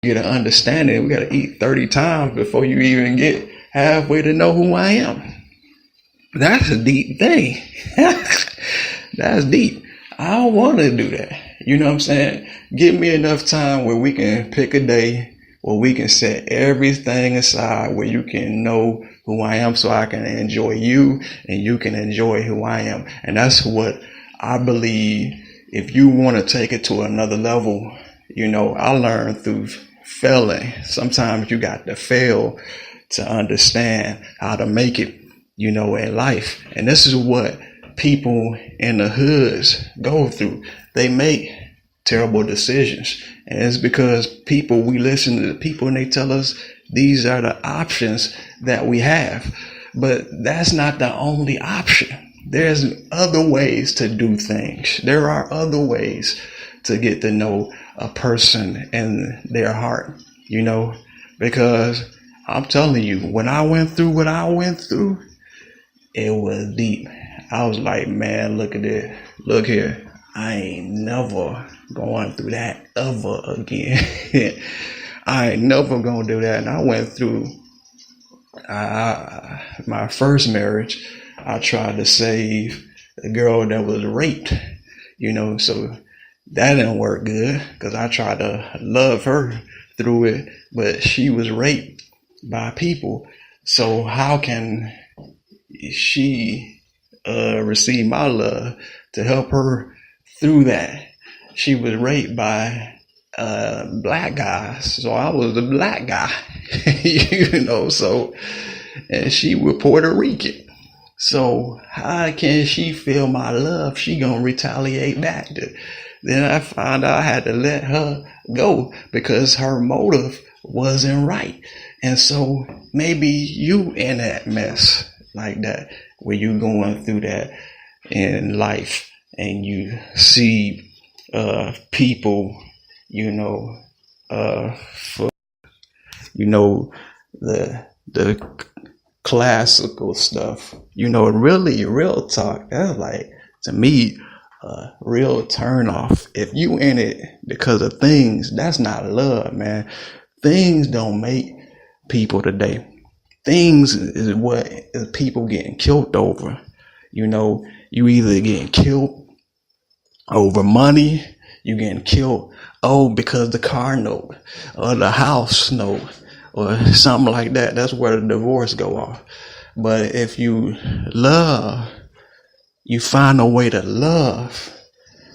get an understanding. We got to eat 30 times before you even get halfway to know who I am. That's a deep thing. That's deep. I don't want to do that. You know what I'm saying? Give me enough time where we can pick a day where we can set everything aside, where you can know who I am so I can enjoy you and you can enjoy who I am. And that's what I believe. If you want to take it to another level, you know, I learned through failing. Sometimes you got to fail to understand how to make it, you know, in life. And this is what people in the hoods go through. They make terrible decisions. And it's because we listen to the people and they tell us these are the options that we have. But that's not the only option. There's other ways to do things. There are other ways to get to know a person and their heart, you know, because I'm telling you, when I went through what I went through, it was deep. I was like, man, look at it. Look here. I ain't never going through that ever again. I ain't never gonna do that. And I went through my first marriage. I tried to save a girl that was raped, you know, so that didn't work good because I tried to love her through it, but she was raped by people. So how can she receive my love to help her through that? She was raped by black guys, so I was the black guy, you know. So, and she was Puerto Rican. So how can she feel my love? She gonna retaliate back. Then I found out I had to let her go because her motive wasn't right. And so maybe you in that mess like that, where you going through that in life and you see people, you know, for, you know, the classical stuff, you know, really real talk. That's like, to me, real turn off. If you in it because of things, that's not love, man. Things don't make people today. Things is what is people getting killed over. You know, you either getting killed over money, you getting killed, because the car note or the house note or something like that. That's where the divorce go off. But if you love, you find a way to love,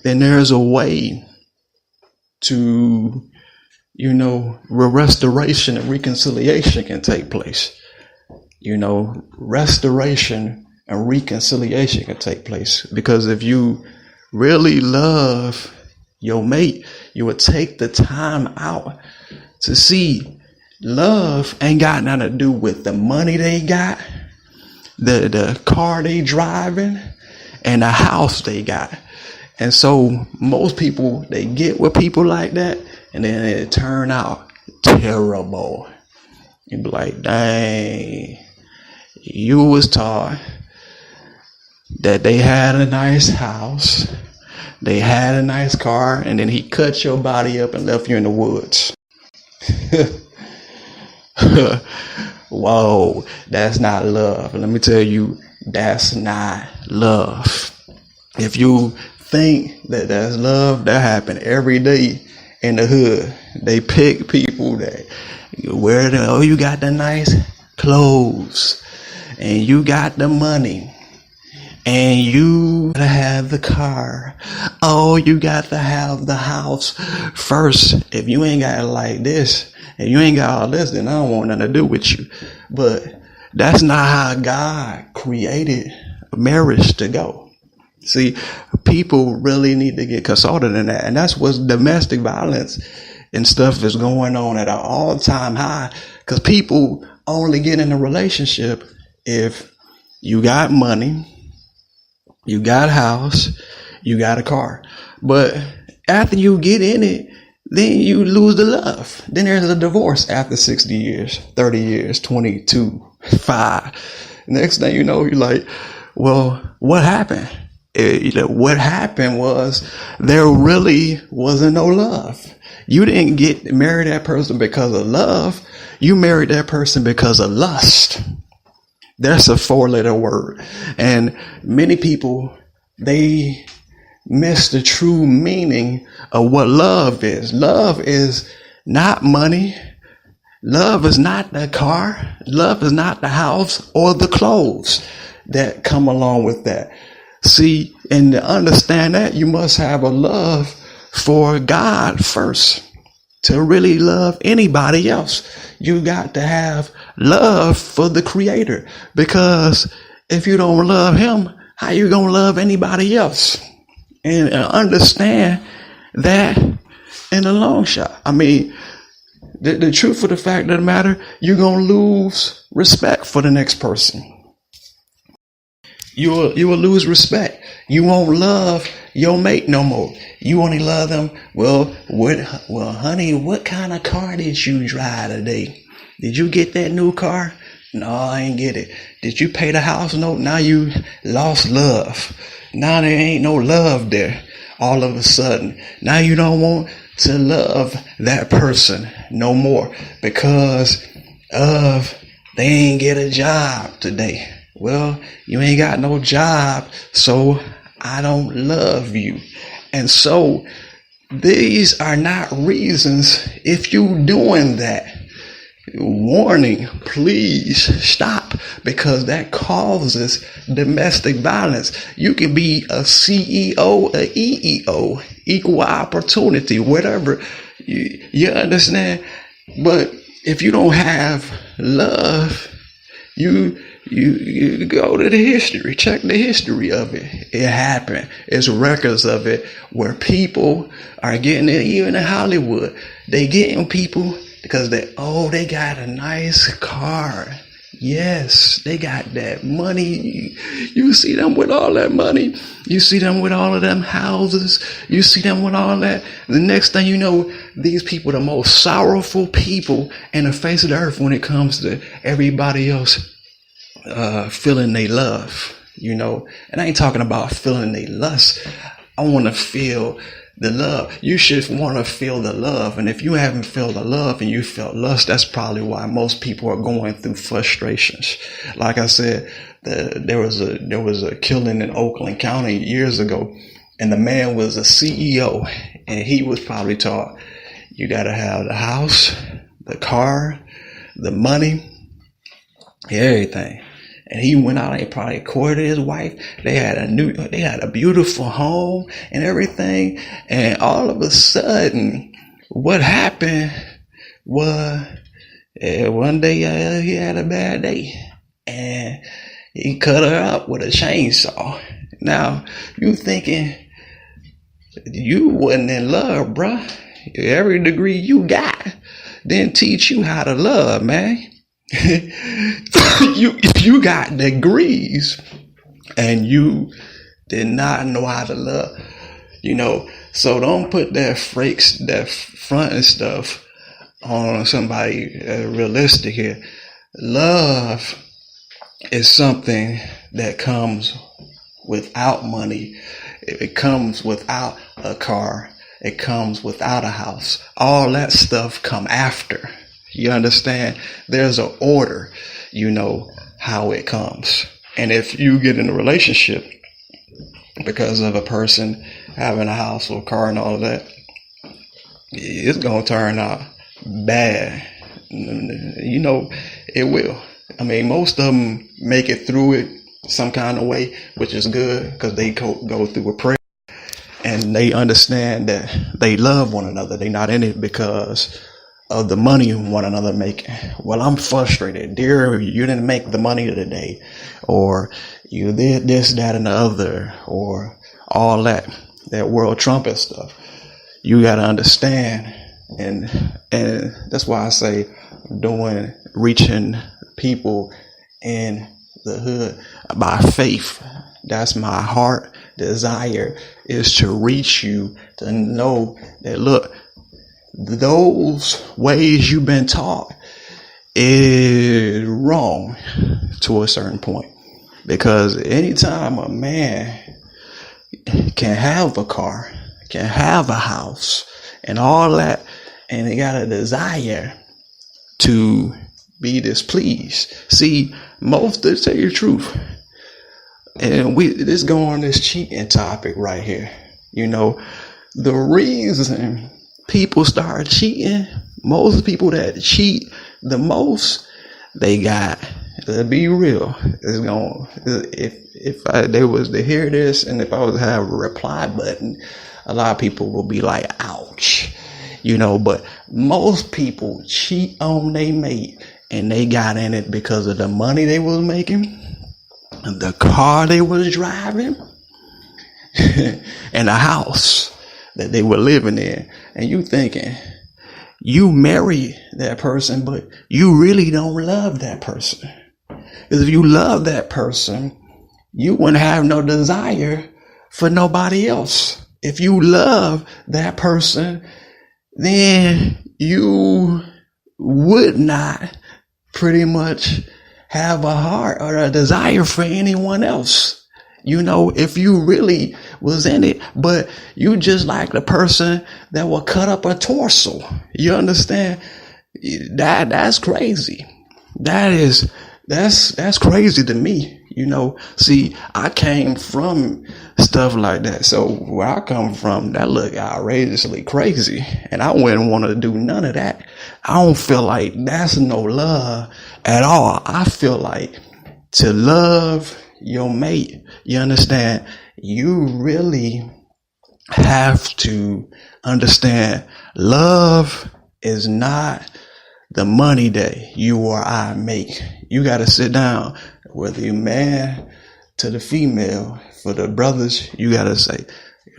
then there's a way to, you know, restoration and reconciliation can take place. You know, restoration and reconciliation can take place. Because if you really love your mate, you would take the time out to see love ain't got nothing to do with the money they got, the car they driving, and the house they got. And so most people, they get with people like that, and then it turn out terrible. You be like, dang, you was taught that they had a nice house, they had a nice car, and then he cut your body up and left you in the woods. Whoa, that's not love. Let me tell you, that's not love. If you think that that's love, that happen every day in the hood. They pick people that wear you got the nice clothes and you got the money and you gotta have the car. Oh, you got to have the house first. If you ain't got it like this, and you ain't got all this, then I don't want nothing to do with you. But that's not how God created marriage to go. See, people really need to get consulted in that. And that's what domestic violence and stuff is going on at an all-time high. Because people only get in a relationship if you got money, you got a house, you got a car. But after you get in it, then you lose the love. Then there's a divorce after 60 years, 30 years, 22, 5. Next thing you know, you're like, well, what happened? What happened was there really wasn't no love. You didn't get marry that person because of love. You married that person because of lust. That's a 4-letter word. And many people, they miss the true meaning of what love is. Love is not money. Love is not the car. Love is not the house or the clothes that come along with that. See, and to understand that, you must have a love for God first. To really love anybody else, you got to have love for the Creator. Because if you don't love Him, how you gonna love anybody else? And understand that in the long shot. I mean, the truth of the fact of the matter, you're gonna lose respect for the next person. You will lose respect. You won't love your mate no more. You only love them. Well, honey, what kind of car did you drive today? Did you get that new car? No, I ain't get it. Did you pay the house note? Now you lost love. Now there ain't no love there. All of a sudden, now you don't want to love that person no more because of they ain't get a job today. Well, you ain't got no job, so I don't love you. And so these are not reasons. If you doing that, warning, please stop, because that causes domestic violence. You can be a CEO, a EEO, equal opportunity, whatever. You understand? But if you don't have love, you go to the history, check the history of it. It happened. It's records of it where people are getting it, even in Hollywood. They getting people because they got a nice car. Yes, they got that money. You see them with all that money. You see them with all of them houses. You see them with all that. The next thing you know, these people are the most sorrowful people in the face of the earth when it comes to everybody else feeling they love, and I ain't talking about feeling they lust. I want to feel the love. You should want to feel the love. And if you haven't felt the love and you felt lust, that's probably why most people are going through frustrations. Like I said, there was a killing in Oakland County years ago, and the man was a CEO, and he was probably taught, you got to have the house, the car, the money, everything. And he went out and probably courted his wife. They had a beautiful home and everything. And all of a sudden, what happened was one day he had a bad day and he cut her up with a chainsaw. Now, you thinking you wasn't in love, bruh. Every degree you got didn't teach you how to love, man. you got degrees and you did not know how to love, so don't put that front and stuff on somebody realistic here. Love is something that comes without money. It comes without a car. It comes without a house. All that stuff come after. You understand? There's an order, how it comes. And if you get in a relationship because of a person having a house or a car and all of that, it's going to turn out bad. It will. I mean, most of them make it through it some kind of way, which is good because they go through a prayer and they understand that they love one another. They're not in it because of the money one another making. Well, I'm frustrated. Dear, you didn't make the money today, or you did this, that, and the other, or all that world trumpet stuff. You got to understand, and that's why I say reaching people in the hood by faith. That's my heart desire, is to reach you, to know that, look, those ways you've been taught is wrong to a certain point. Because anytime a man can have a car, can have a house, and all that, and they got a desire to be displeased. See, most, to tell you the truth, and this go on this cheating topic right here. You know, the reason people start cheating, most people that cheat the most, they got, to be real, it's going, if they was to hear this, and if I was to have a reply button, a lot of people will be like, ouch, you know. But most people cheat on their mate, and they got in it because of the money they was making, the car they was driving, and the house that they were living in. And you thinking, you marry that person, but you really don't love that person. Because if you love that person, you wouldn't have no desire for nobody else. If you love that person, then you would not pretty much have a heart or a desire for anyone else. You know, if you really was in it, but you just like the person that will cut up a torso. You understand? That's crazy. That's crazy to me. You know, see, I came from stuff like that. So where I come from, that look outrageously crazy. And I wouldn't want to do none of that. I don't feel like that's no love at all. I feel like to love your mate, you understand, you really have to understand love is not the money that you or I make. You got to sit down, whether you man to the female. For the brothers, you got to say,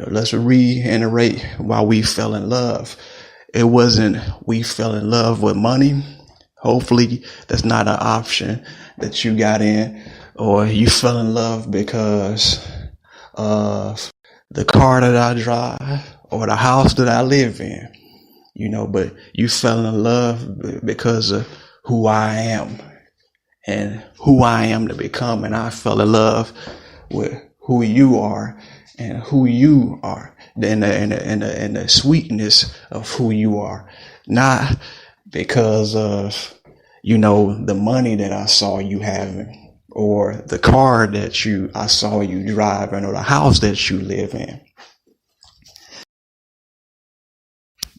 let's reiterate why we fell in love. It wasn't we fell in love with money. Hopefully that's not an option that you got in. Or you fell in love because of the car that I drive or the house that I live in, you know, but you fell in love because of who I am and who I am to become. And I fell in love with who you are and who you are and the sweetness of who you are, not because of, you know, the money that I saw you having, or the car that I saw you driving, or the house that you live in.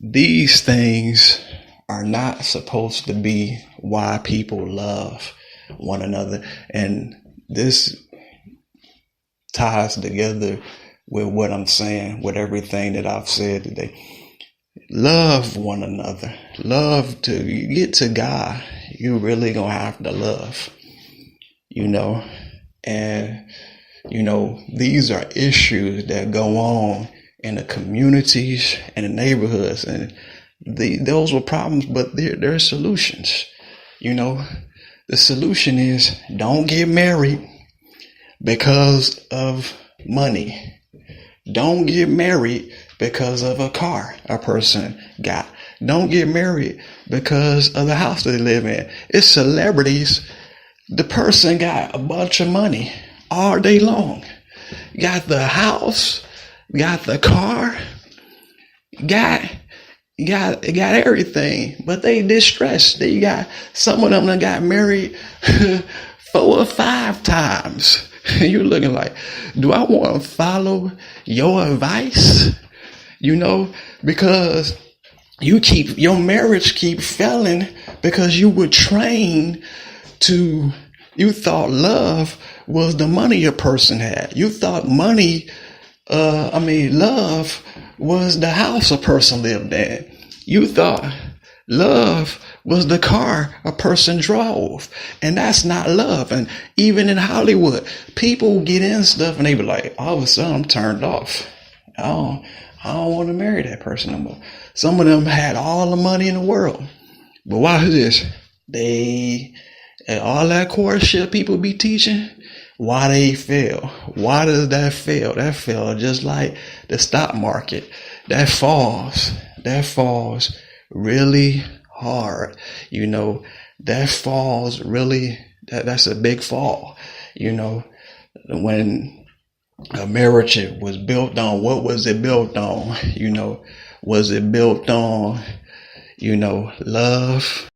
These things are not supposed to be why people love one another. And this ties together with what I'm saying, with everything that I've said today. Love one another. Love to get to God. You really gonna have to love. You know, and, you know, these are issues that go on in the communities and the neighborhoods, and those were problems, but there are solutions. You know, the solution is don't get married because of money. Don't get married because of a car a person got. Don't get married because of the house that they live in. It's celebrities. The person got a bunch of money all day long. Got the house, got the car, got everything, but they distressed. They got, some of them that got married 4 or 5 times. You're looking like, do I want to follow your advice? You know, because your marriage keep failing because you were trained you thought love was the money a person had. You thought love was the house a person lived in. You thought love was the car a person drove. And that's not love. And even in Hollywood, people get in stuff and they be like, all of a sudden I'm turned off. I don't want to marry that person no more. Some of them had all the money in the world. But watch this. And all that courtship people be teaching, why they fail. Why does that fail? That fail just like the stock market. That falls really hard. You know, that falls really, that's a big fall. You know, when a marriage was built on, what was it built on? You know, was it built on, love